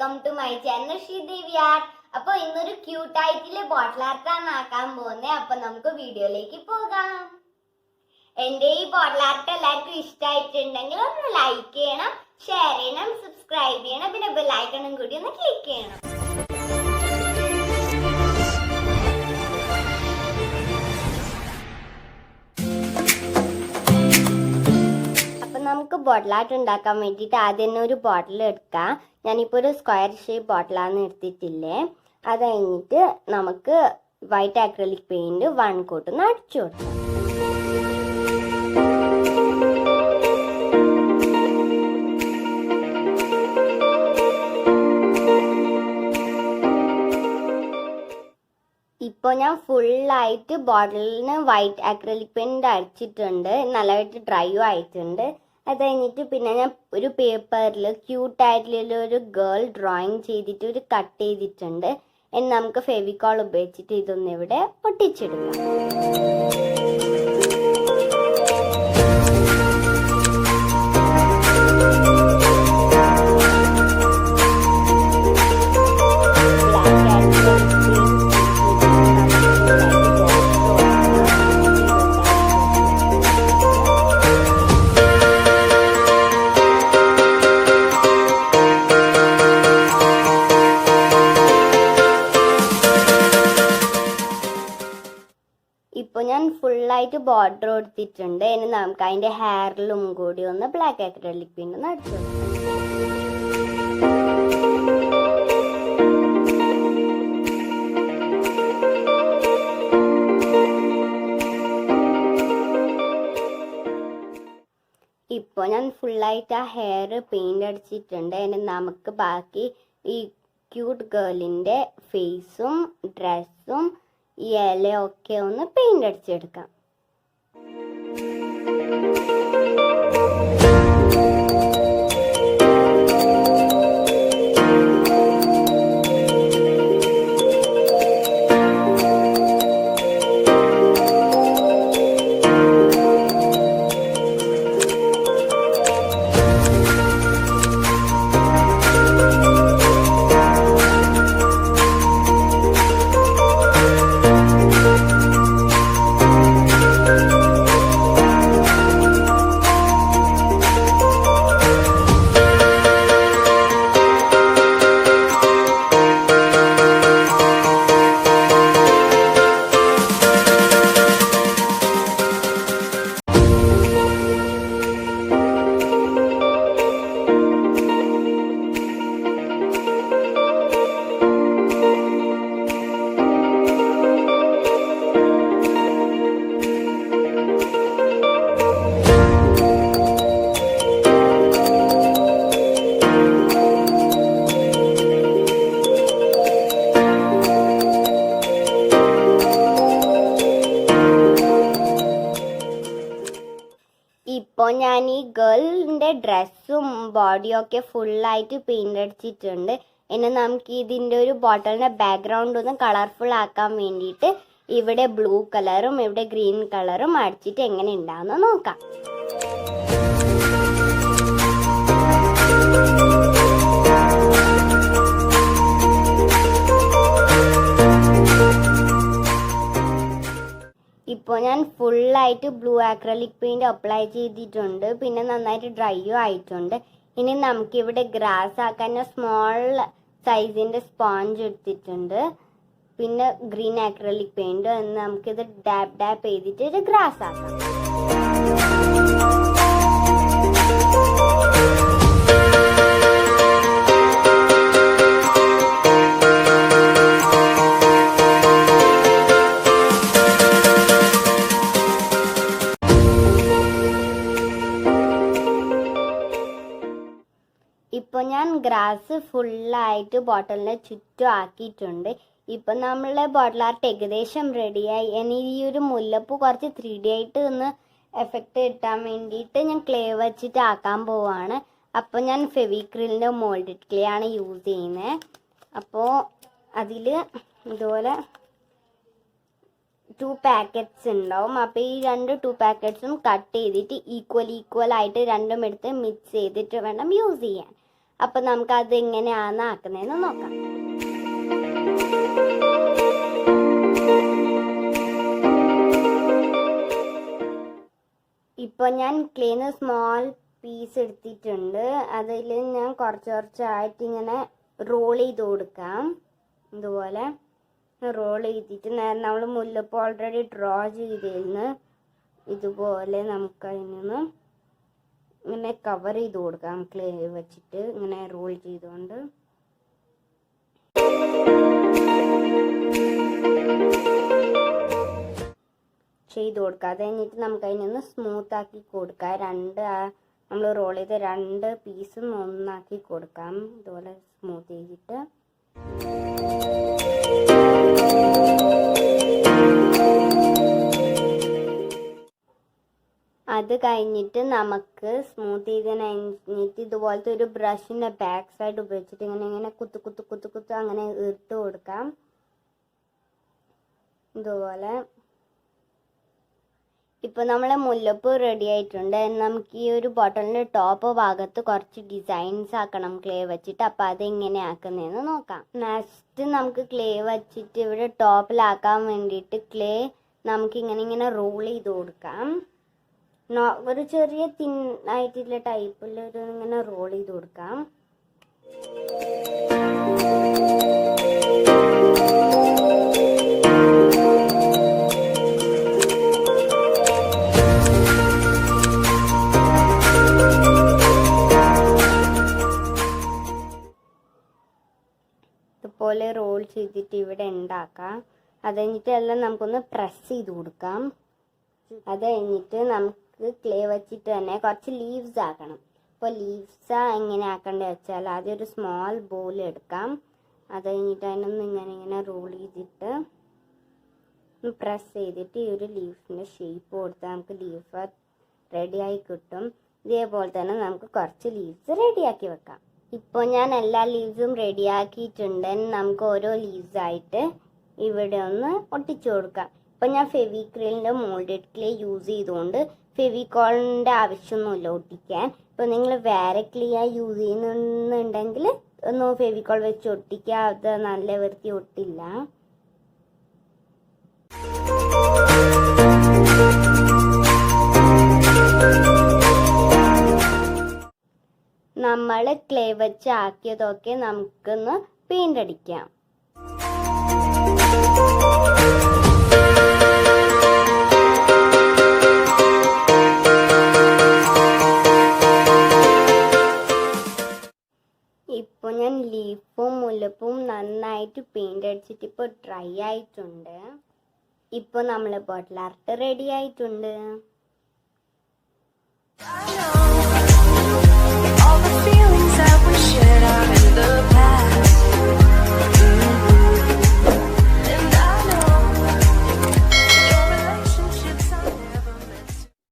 Welcome to my channel Sridevi Art. അപ്പോൾ ഇന്നൊരു cute ആയിട്ടുള്ള ബോട്ടിൽ ആർട്ടാണ് ആക്കാൻ പോകുന്നത്. അപ്പോൾ നമുക്ക് വീഡിയോയിലേക്ക് പോകാം. എൻ്റെ ഈ ബോട്ടിൽ ആർട്ട് എല്ലാവർക്കും ഇഷ്ടമായിട്ടുണ്ടെങ്കിൽ ഒന്ന് ലൈക്ക് ചെയ്യണം, ഷെയർ ചെയ്യണം, സബ്സ്ക്രൈബ് ചെയ്യണം, പിന്നെ ബെൽ ഐക്കണും കൂടി ഒന്ന് ക്ലിക്ക് ചെയ്യണം. നമുക്ക് ബോട്ടിൽ ആർട്ട് ഉണ്ടാക്കാൻ വേണ്ടിയിട്ട് ആദ്യം തന്നെ ഒരു ബോട്ടിൽ എടുക്കാം. ഞാനിപ്പോൾ ഒരു സ്ക്വയർ ഷേപ്പ് ബോട്ടിലാണ് എടുത്തിട്ടില്ലേ. അത് കഴിഞ്ഞിട്ട് നമുക്ക് വൈറ്റ് ആക്രിലിക് പെയിൻറ് 1 കോട്ട് ഒന്ന് അടിച്ചു കൊടുക്കാം. ഇപ്പോൾ ഞാൻ ഫുള്ളായിട്ട് ബോട്ടിലിന് വൈറ്റ് ആക്രിലിക് പെയിൻറ് അടിച്ചിട്ടുണ്ട്. നല്ലതായിട്ട് ഡ്രൈയും ആയിട്ടുണ്ട്. അത് കഴിഞ്ഞിട്ട് പിന്നെ ഞാൻ ഒരു പേപ്പറിൽ ക്യൂട്ടായിട്ടുള്ള ഒരു ഗേൾ ഡ്രോയിങ് ചെയ്തിട്ട് ഒരു കട്ട് ചെയ്തിട്ടുണ്ട്. ഇനി നമുക്ക് ഫെവിക്കോൾ ഉപയോഗിച്ചിട്ട് ഇതൊന്നും ഇവിടെ ഒട്ടിച്ചെടുക്കാം. ഇപ്പോൾ ഞാൻ ഫുള്ളായിട്ട് ബോർഡർ കൊടുത്തിട്ടുണ്ട്. ഇനി നമുക്ക് അതിൻ്റെ ഹെയറിലും കൂടി ഒന്ന് ബ്ലാക്ക് ആക്രിലിക് പെയിന്റ് ഒന്ന് അടിച്ചു കൊടുക്കാം. ഇപ്പോൾ ഞാൻ ഫുള്ളായിട്ട് ആ ഹെയർ പെയിന്റ് അടിച്ചിട്ടുണ്ട്. ഇനി നമുക്ക് ബാക്കി ഈ ക്യൂട്ട് ഗേളിൻ്റെ ഫേസും ഡ്രസ്സും ഈ ഇലയൊക്കെ ഒന്ന് പെയിന്റ് അടിച്ചെടുക്കാം. ഇപ്പോൾ ഞാൻ ഈ ഗേളിൻ്റെ ഡ്രസ്സും ബോഡിയും ഒക്കെ ഫുള്ളായിട്ട് പെയിൻ്റ് അടിച്ചിട്ടുണ്ട്. ഇനി നമുക്ക് ഇതിൻ്റെ ഒരു ബോട്ടിലിൻ്റെ ബാക്ക്ഗ്രൗണ്ട് ഒന്ന് കളർഫുൾ ആക്കാൻ വേണ്ടിയിട്ട് ഇവിടെ ബ്ലൂ കളറും ഇവിടെ ഗ്രീൻ കളറും അടിച്ചിട്ട് എങ്ങനെ ഉണ്ടാവുമെന്ന് നോക്കാം. ഇപ്പോൾ ഞാൻ ഫുള്ളായിട്ട് ബ്ലൂ ആക്രിലിക് പെയിൻറ് അപ്ലൈ ചെയ്തിട്ടുണ്ട്. പിന്നെ നന്നായിട്ട് ഡ്രൈയും ആയിട്ടുണ്ട്. ഇനി നമുക്കിവിടെ ഗ്രാസ് ആക്കാൻ സ്മോൾ സൈസിൻ്റെ സ്പോഞ്ച് എടുത്തിട്ടുണ്ട്. പിന്നെ ഗ്രീൻ ആക്രിലിക് പെയിൻറ് നമുക്കിത് ഡാപ്പ് ചെയ്തിട്ട് ഒരു ഗ്രാസ് ആക്കാം. ഇപ്പോൾ ഞാൻ ഗ്രാസ് ഫുള്ളായിട്ട് ബോട്ടിലിന് ചുറ്റും ആക്കിയിട്ടുണ്ട്. ഇപ്പം നമ്മളുടെ ബോട്ടിൽ ആർട്ട് ഏകദേശം റെഡിയായി. ഇനി ഈ ഒരു മുല്ലപ്പൂ കുറച്ച് 3D ആയിട്ട് ഒന്ന് എഫക്റ്റ് കിട്ടാൻ വേണ്ടിയിട്ട് ഞാൻ ക്ലേ വെച്ചിട്ട് ആക്കാൻ പോവാണ്. അപ്പോൾ ഞാൻ ഫെവിക്രിലിൻ്റെ മോൾഡഡ് ക്ലേ ആണ് യൂസ് ചെയ്യുന്നത്. അപ്പോൾ അതിൽ ഇതുപോലെ 2 പാക്കറ്റ്സ് ഉണ്ടാവും. അപ്പോൾ ഈ 2 പാക്കറ്റ്സും കട്ട് ചെയ്തിട്ട് ഈക്വൽ ആയിട്ട് രണ്ടും എടുത്ത് മിക്സ് ചെയ്തിട്ട് വേണം യൂസ് ചെയ്യാൻ. അപ്പം നമുക്കത് എങ്ങനെയാണ് ആക്കുന്നതെന്ന് നോക്കാം. ഇപ്പോൾ ഞാൻ ക്ലേന്ന് സ്മോൾ പീസ് എടുത്തിട്ടുണ്ട്. അതിൽ ഞാൻ കുറച്ചായിട്ട് ഇങ്ങനെ റോൾ ചെയ്ത് കൊടുക്കാം. ഇതുപോലെ റോൾ ചെയ്തിട്ട് നമ്മൾ മുല്ലപ്പൂ ഓൾറെഡി ഡ്രോ ചെയ്തിരുന്നു. ഇതുപോലെ നമുക്ക് അതിന് ഇങ്ങനെ കവർ ചെയ്ത് കൊടുക്കാം. ക്ലേ വെച്ചിട്ട് ഇങ്ങനെ റോൾ ചെയ്തുകൊണ്ട് കൊടുക്കാം. അത് കഴിഞ്ഞിട്ട് നമുക്ക് അതിനൊന്ന് സ്മൂത്ത് ആക്കി കൊടുക്കാം. നമ്മൾ റോൾ ചെയ്ത് 2 പീസും ഒന്നാക്കി കൊടുക്കാം. ഇതുപോലെ സ്മൂത്ത് ചെയ്തിട്ട് അത് കഴിഞ്ഞിട്ട് നമുക്ക് സ്മൂത്ത് ചെയ്തതിന് കഴിഞ്ഞിട്ട് ഇതുപോലത്തെ ഒരു ബ്രഷിൻ്റെ ബാക്ക് സൈഡ് ഉപയോഗിച്ചിട്ട് ഇങ്ങനെ കുത്ത് അങ്ങനെ ഇട്ട് കൊടുക്കാം. ഇതുപോലെ ഇപ്പോൾ നമ്മളെ മുല്ലപ്പൂ റെഡി ആയിട്ടുണ്ട്. നമുക്ക് ഈ ഒരു ബോട്ടിലിൻ്റെ ടോപ്പ് ഭാഗത്ത് കുറച്ച് ഡിസൈൻസ് ആക്കണം ക്ലേ വെച്ചിട്ട്. അപ്പോൾ അതെങ്ങനെ ആക്കുന്നതെന്ന് നോക്കാം. നെക്സ്റ്റ് നമുക്ക് ക്ലേ വെച്ചിട്ട് ഇവിടെ ടോപ്പിലാക്കാൻ വേണ്ടിയിട്ട് ക്ലേ നമുക്ക് ഇങ്ങനെ റോൾ ചെയ്ത് കൊടുക്കാം. ഒരു ചെറിയ തിന്നായിട്ടുള്ള ടൈപ്പിൽ ഇങ്ങനെ റോൾ ചെയ്ത് കൊടുക്കാം. ഇതുപോലെ റോൾ ചെയ്തിട്ട് ഇവിടെ ഉണ്ടാക്കാം. അത് കഴിഞ്ഞിട്ട് എല്ലാം നമുക്കൊന്ന് പ്രസ് ചെയ്ത് കൊടുക്കാം. അത് കഴിഞ്ഞിട്ട് നമുക്ക് ക്ലേ വെച്ചിട്ട് തന്നെ കുറച്ച് ലീവ്സ് ആക്കണം. അപ്പോൾ ലീവ്സ് എങ്ങനെ ആക്കേണ്ടത് വെച്ചാൽ ആദ്യം ഒരു സ്മോൾ ബോൾ എടുക്കാം. അത് കഴിഞ്ഞിട്ട് അതിനൊന്ന് ഇങ്ങനെ റോൾ ചെയ്തിട്ട് പ്രസ് ചെയ്തിട്ട് ഈ ഒരു ലീഫിൻ്റെ ഷേപ്പ് കൊടുത്താൽ നമുക്ക് ലീഫ് റെഡിയായി കിട്ടും. ഇതേപോലെ തന്നെ നമുക്ക് കുറച്ച് ലീവ്സ് റെഡിയാക്കി വെക്കാം. ഇപ്പോൾ ഞാൻ എല്ലാ ലീവ്സും റെഡിയാക്കിയിട്ടുണ്ട്. നമുക്ക് ഓരോ ലീവ്സായിട്ട് ഇവിടെ ഒന്ന് ഒട്ടിച്ചു കൊടുക്കാം. ഇപ്പം ഞാൻ ഫെവിക്രിലിൻ്റെ മോൾഡഡ് ക്ലേ യൂസ് ചെയ്തുകൊണ്ട് ഫെവിക്കോളിൻ്റെ ആവശ്യമൊന്നുമില്ല ഒട്ടിക്കാൻ. ഇപ്പോൾ നിങ്ങൾ വേറെ ക്ലേ യൂസ് ചെയ്യുന്നുണ്ടെങ്കിൽ ഒന്ന് ഫെവിക്കോൾ വെച്ച് ഒട്ടിക്കുക. അത് നല്ല വൃത്തി ഒട്ടില്ല. നമ്മൾ ക്ലേ വെച്ച് ആക്കിയതൊക്കെ നമുക്കൊന്ന് പെയിൻ്റ് അടിക്കാം. ഇപ്പോൾ ഞാൻ ലീഫും മുല്ലപ്പും നന്നായിട്ട് പെയിൻ്റ് അടിച്ചിട്ട് ഇപ്പോൾ ഡ്രൈ ആയിട്ടുണ്ട്. ഇപ്പോൾ നമ്മൾ ബോട്ടിൽ ആർട്ട് റെഡി ആയിട്ടുണ്ട്.